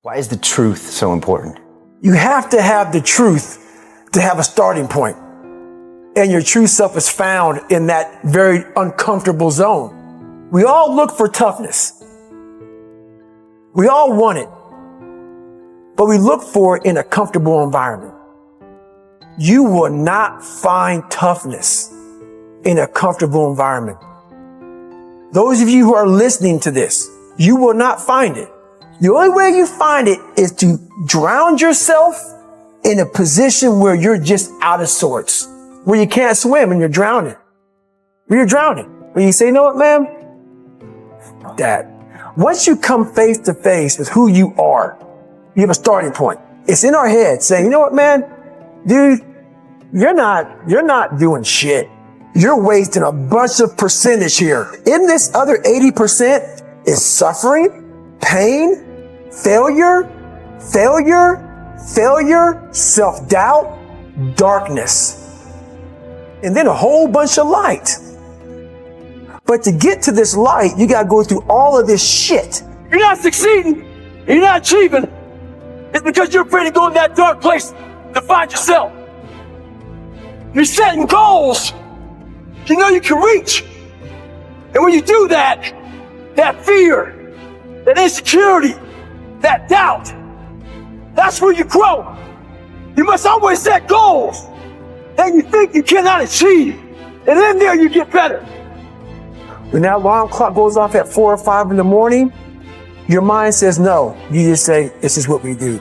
Why is the truth so important? You have to have the truth to have a starting point. And your true self is found in that very uncomfortable zone. We all look for toughness. We all want it. But we look for it in a comfortable environment. You will not find toughness in a comfortable environment. Those of you who are listening to this, you will not find it. The only way you find it is to drown yourself in a position where you're just out of sorts, where you can't swim and you're drowning. Where you're drowning. Where you say, you know what, man? That. Once you come face to face with who you are, you have a starting point. It's in our head saying, you know what, man? Dude, you're not doing shit. You're wasting a bunch of percentage here. In this other 80% is suffering, pain, failure, self-doubt, darkness, and then a whole bunch of light. But to get to this light, you gotta go through all of this shit. You're not succeeding, you're not achieving. It's because you're afraid to go in that dark place to find yourself. You're setting goals you know you can reach. And when you do that, that fear, that insecurity, that doubt, that's where you grow. You must always set goals that you think you cannot achieve. And then there you get better. When that alarm clock goes off at 4 or 5 in the morning, your mind says no. You just say, this is what we do.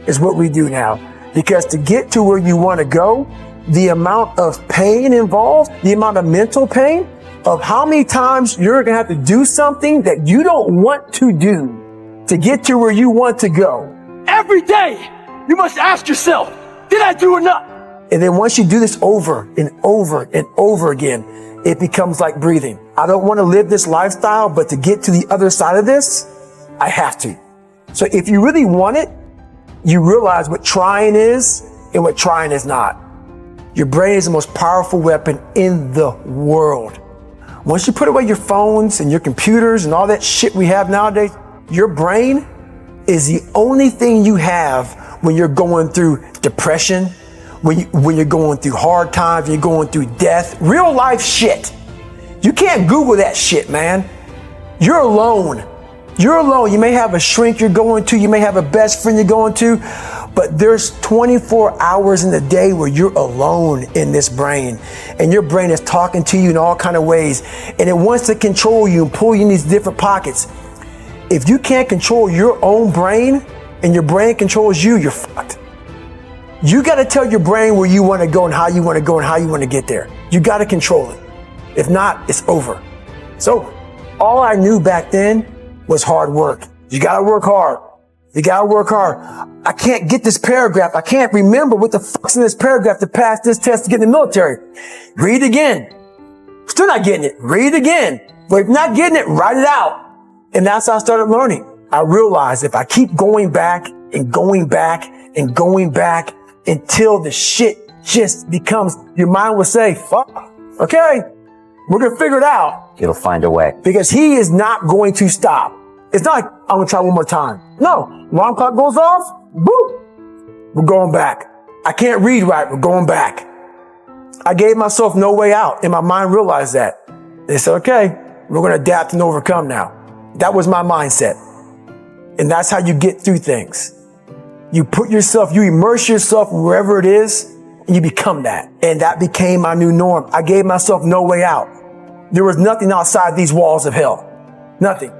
It's what we do now. Because to get to where you want to go, the amount of pain involved, the amount of mental pain of how many times you're going to have to do something that you don't want to do to get to where you want to go. Every day, you must ask yourself, did I do enough? And then once you do this over and over and over again, it becomes like breathing. I don't want to live this lifestyle, but to get to the other side of this, I have to. So if you really want it, you realize what trying is and what trying is not. Your brain is the most powerful weapon in the world. Once you put away your phones and your computers and all that shit we have nowadays, your brain is the only thing you have when you're going through depression, when you're going through hard times, when you're going through death, real life shit. You can't Google that shit, man. You're alone. You're alone. You may have a shrink you're going to, you may have a best friend you're going to, but there's 24 hours in the day where you're alone in this brain, and your brain is talking to you in all kind of ways, and it wants to control you and pull you in these different pockets. If you can't control your own brain and your brain controls you, you're fucked. You got to tell your brain where you want to go and how you want to go and how you want to get there. You got to control it. If not, it's over. So all I knew back then was hard work. You got to work hard. You got to work hard. I can't get this paragraph. I can't remember what the fuck's in this paragraph to pass this test to get in the military. Read again. Still not getting it. Read again. But if you're not getting it, write it out. And that's how I started learning. I realized if I keep going back and going back and going back until the shit just becomes, your mind will say, fuck, okay, we're going to figure it out. It'll find a way. Because he is not going to stop. It's not like, I'm going to try one more time. No, alarm clock goes off, boop, we're going back. I can't read right, we're going back. I gave myself no way out, and my mind realized that. They said, okay, we're going to adapt and overcome now. That was my mindset. And that's how you get through things. You immerse yourself wherever it is, and you become that. And that became my new norm. I gave myself no way out. There was nothing outside these walls of hell. Nothing.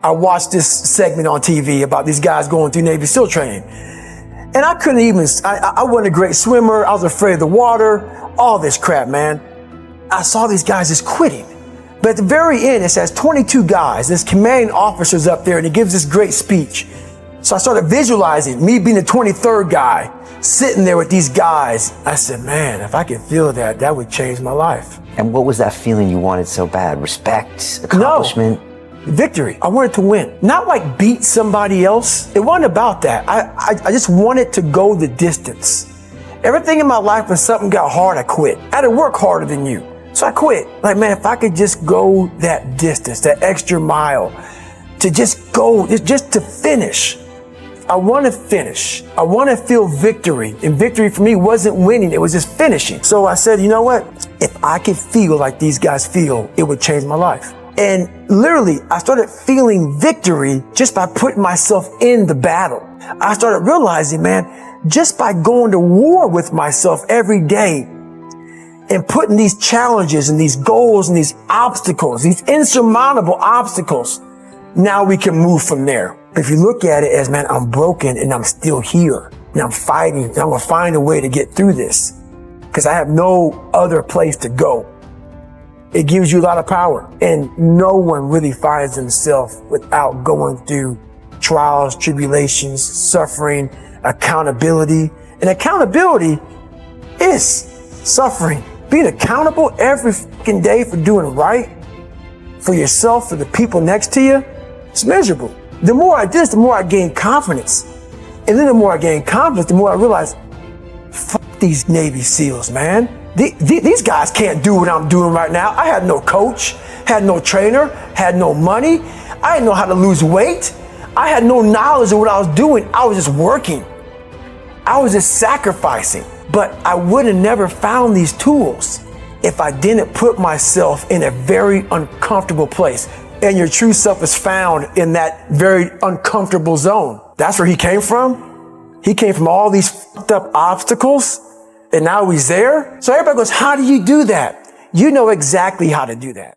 I watched this segment on TV about these guys going through Navy SEAL training. And I couldn't even, I wasn't a great swimmer. I was afraid of the water, all this crap, man. I saw these guys just quitting. But at the very end, it says 22 guys. There's commanding officers up there, and he gives this great speech. So I started visualizing me being the 23rd guy, sitting there with these guys. I said, man, if I could feel that, that would change my life. And what was that feeling you wanted so bad? Respect? Accomplishment? No. Victory. I wanted to win. Not like beat somebody else. It wasn't about that. I just wanted to go the distance. Everything in my life, when something got hard, I quit. I had to work harder than you. So I quit. Like, man, if I could just go that distance, that extra mile, to just go, just to finish. I want to finish. I want to feel victory. And victory for me wasn't winning. It was just finishing. So I said, you know what? If I could feel like these guys feel, it would change my life. And literally, I started feeling victory just by putting myself in the battle. I started realizing, man, just by going to war with myself every day and putting these challenges and these goals and these obstacles, these insurmountable obstacles, now we can move from there. If you look at it as, man, I'm broken and I'm still here and I'm fighting and I'm going to find a way to get through this because I have no other place to go. It gives you a lot of power, and no one really finds themselves without going through trials, tribulations, suffering, accountability. And accountability is suffering. Being accountable every fucking day for doing right for yourself, for the people next to you, it's miserable. The more I do this, the more I gain confidence. And then the more I gain confidence, the more I realize, fuck these Navy SEALs, man. These guys can't do what I'm doing right now. I had no coach, had no trainer, had no money. I didn't know how to lose weight. I had no knowledge of what I was doing. I was just working. I was just sacrificing. But I would have never found these tools if I didn't put myself in a very uncomfortable place. And your true self is found in that very uncomfortable zone. That's where he came from. He came from all these fucked up obstacles. And now he's there. So everybody goes, how do you do that? You know exactly how to do that.